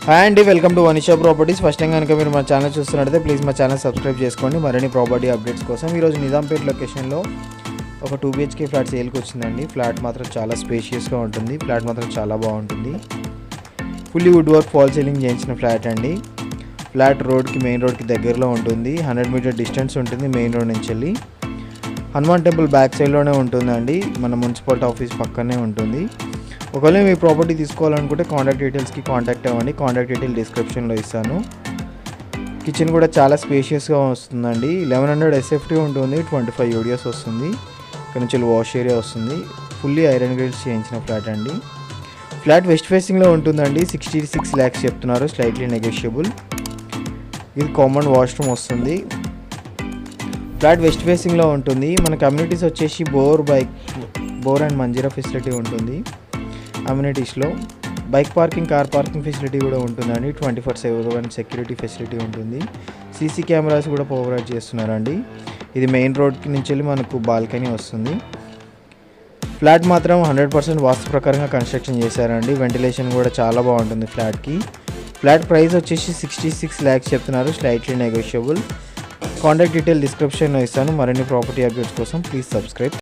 Hi అండి, welcome to Vanisha properties. First time కనుక మీరు మా ఛానల్ చూస్తున్నట్లయితే ప్లీజ్ మా ఛానల్ సబ్స్క్రైబ్ చేసుకోండి మరిన్ని ప్రాపర్టీ అప్డేట్స్ కోసం. ఈరోజు నిజాంపేట్ లొకేషన్లో ఒక 2 BHK ఫ్లాట్ సేల్కి వచ్చిందండి. ఫ్లాట్ మాత్రం చాలా స్పేషియస్గా ఉంటుంది. ఫ్లాట్ మాత్రం చాలా బాగుంటుంది. Fully wood work fall ceiling చేయించిన ఫ్లాట్ అండి. ఫ్లాట్ మెయిన్ రోడ్కి దగ్గరలో ఉంటుంది. 100 మీటర్ డిస్టెన్స్ ఉంటుంది మెయిన్ రోడ్ నుంచి వెళ్ళి. హనుమాన్ టెంపుల్ బ్యాక్ సైడ్లోనే ఉంటుందండి. మన మున్సిపాలిటీ ఆఫీస్ పక్కనే ఉంటుంది. ఒకవేళ మీ ప్రాపర్టీ తీసుకోవాలనుకుంటే కాంటాక్ట్ డీటెయిల్స్కి కాంటాక్ట్ అవ్వండి. కాంటాక్ట్ డీటెయిల్ డిస్క్రిప్షన్లో ఇస్తాను. కిచెన్ కూడా చాలా స్పేషియస్గా వస్తుందండి. 1100 SFT ఉంటుంది. 25 UDS వస్తుంది. ఇక్కడ నుంచి వాష్ ఏరియా వస్తుంది. ఫుల్లీ ఐరన్ గ్రిల్స్ చేయించిన ఫ్లాట్ అండి. ఫ్లాట్ వెస్ట్ ఫేసింగ్లో ఉంటుందండి. 66 lakhs చెప్తున్నారు, స్లైట్లీ నెగోషియబుల్. ఇది కామన్ వాష్రూమ్ వస్తుంది. ఫ్లాట్ వెస్ట్ ఫేసింగ్లో ఉంటుంది. మన కమ్యూనిటీస్ వచ్చేసి బోర్ అండ్ మంజీరా ఫెసిలిటీ ఉంటుంది. అమ్యూనిటీస్లో bike parking, car parking facility కూడా ఉంటుందండి. 24/7 సెక్యూరిటీ ఫెసిలిటీ ఉంటుంది. సీసీ కెమెరాస్ కూడా ప్రొవైడ్ చేస్తున్నారండి. ఇది మెయిన్ రోడ్కి నుంచి వెళ్ళి మనకు బాల్కనీ వస్తుంది. ఫ్లాట్ మాత్రం 100% వాస్తు ప్రకారంగా కన్స్ట్రక్షన్ చేశారండి. వెంటిలేషన్ కూడా చాలా బాగుంటుంది ఫ్లాట్కి. ఫ్లాట్ ప్రైస్ వచ్చేసి 66 lakhs చెప్తున్నారు, స్లైట్లీ నెగోషియబుల్. కాంటాక్ట్ డీటెయిల్ డిస్క్రిప్షన్లో ఇస్తాను. మరిన్ని ప్రాపర్టీ అప్డేట్స్ కోసం ప్లీజ్ సబ్స్క్రైబ్.